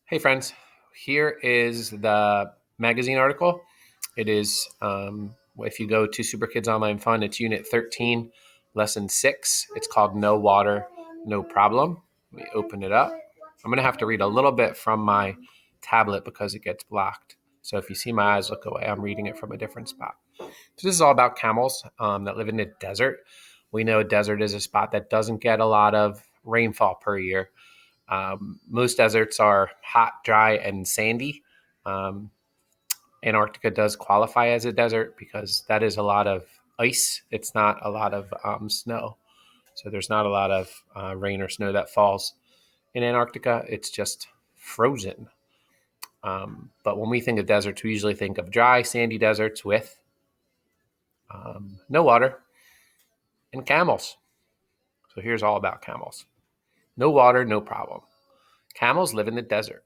Hey, friends. Here is the magazine article. It is, if you go to Super Kids Online Fun, it's Unit 13, Lesson 6. It's called No Water, No Problem. Let me open it up. I'm going to have to read a little bit from my tablet because it gets blocked. So if you see my eyes look away, I'm reading it from a different spot. So this is all about camels that live in the desert. We know a desert is a spot that doesn't get a lot of rainfall per year. Most deserts are hot, dry, and sandy. Um, Antarctica does qualify as a desert because that is a lot of ice. It's not a lot of snow. So there's not a lot of rain or snow that falls in Antarctica. It's just frozen. But when we think of deserts, we usually think of dry, sandy deserts with no water and camels. So here's all about camels. No water, no problem. Camels live in the desert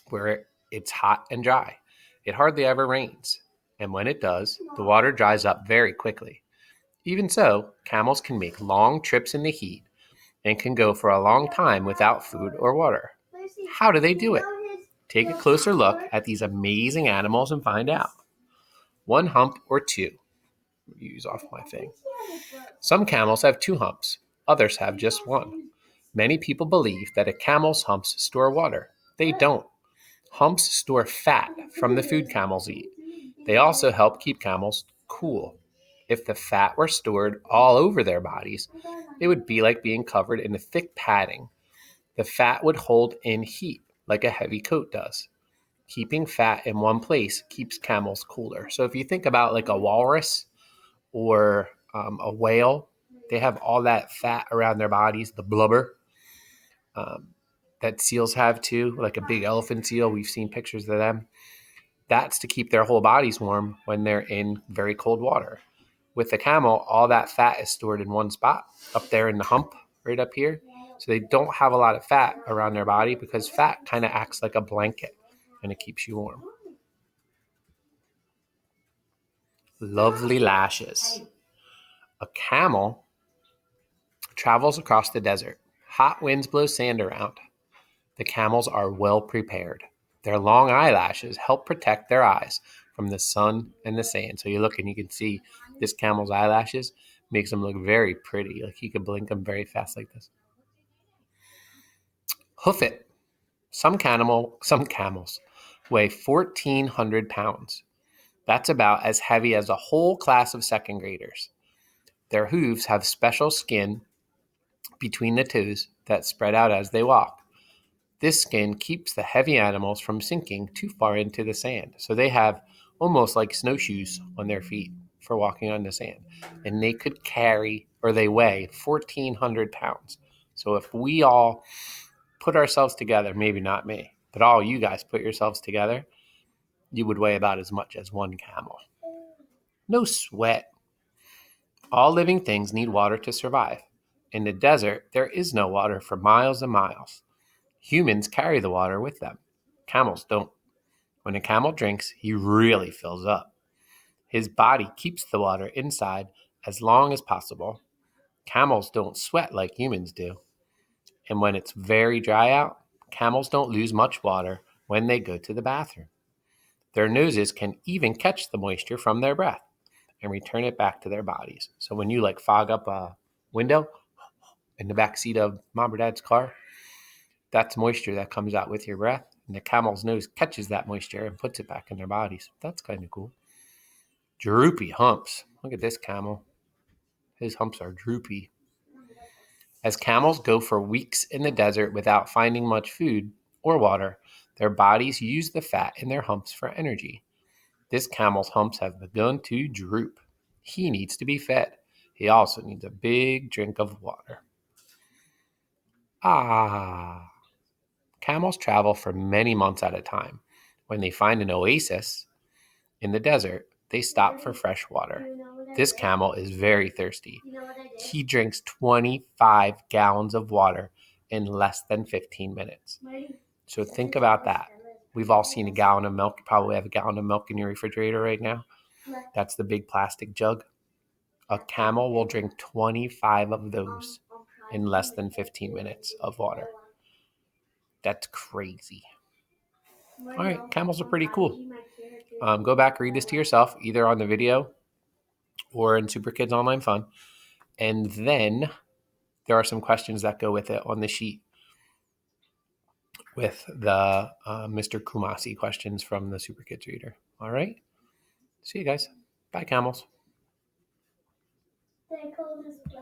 where it's hot and dry. It hardly ever rains, and when it does, the water dries up very quickly. Even so, camels can make long trips in the heat and can go for a long time without food or water. How do they do it? Take a closer look at these amazing animals and find out. One hump or two. Use off my thing. Some camels have two humps, others have just one. Many people believe that a camel's humps store water. They don't. Humps store fat from the food camels eat. They also help keep camels cool. If the fat were stored all over their bodies, it would be like being covered in a thick padding. The fat would hold in heat like a heavy coat does. Keeping fat in one place keeps camels cooler. So if you think about like a walrus or a whale, they have all that fat around their bodies, the blubber. Um, that seals have too, like a big elephant seal. We've seen pictures of them. That's to keep their whole bodies warm when they're in very cold water. With the camel, all that fat is stored in one spot, up there in the hump, right up here. So they don't have a lot of fat around their body because fat kind of acts like a blanket and it keeps you warm. Lovely lashes. A camel travels across the desert. Hot winds blow sand around. The camels are well prepared. Their long eyelashes help protect their eyes from the sun and the sand. So you look and you can see this camel's eyelashes makes them look very pretty. Like he could blink them very fast like this. Hoof it. Some camels weigh 1,400 pounds. That's about as heavy as a whole class of second graders. Their hooves have special skin between the toes that spread out as they walk. This skin keeps the heavy animals from sinking too far into the sand. So they have almost like snowshoes on their feet for walking on the sand. And they could carry, or they weigh 1,400 pounds. So if we all put ourselves together, maybe not me, but all you guys put yourselves together, you would weigh about as much as one camel. No sweat. All living things need water to survive. In the desert, there is no water for miles and miles. Humans carry the water with them. Camels don't. When a camel drinks, he really fills up. His body keeps the water inside as long as possible. Camels don't sweat like humans do. And when it's very dry out, camels don't lose much water when they go to the bathroom. Their noses can even catch the moisture from their breath and return it back to their bodies. So when you like fog up a window in the back seat of mom or dad's car, that's moisture that comes out with your breath. And the camel's nose catches that moisture and puts it back in their bodies. That's kind of cool. Droopy humps. Look at this camel. His humps are droopy. As camels go for weeks in the desert without finding much food or water, their bodies use the fat in their humps for energy. This camel's humps have begun to droop. He needs to be fed. He also needs a big drink of water. Ah. Camels travel for many months at a time. When they find an oasis in the desert, they stop for fresh water. This camel is very thirsty. He drinks 25 gallons of water in less than 15 minutes. So think about that. We've all seen a gallon of milk. You probably have a gallon of milk in your refrigerator right now. That's the big plastic jug. A camel will drink 25 of those in less than 15 minutes of water. That's crazy. All right, camels are pretty cool. Go back, read this to yourself, either on the video or in Super Kids Online Fun. And then there are some questions that go with it on the sheet with the Mr. Kumasi questions from the Super Kids Reader. All right. See you guys. Bye, camels.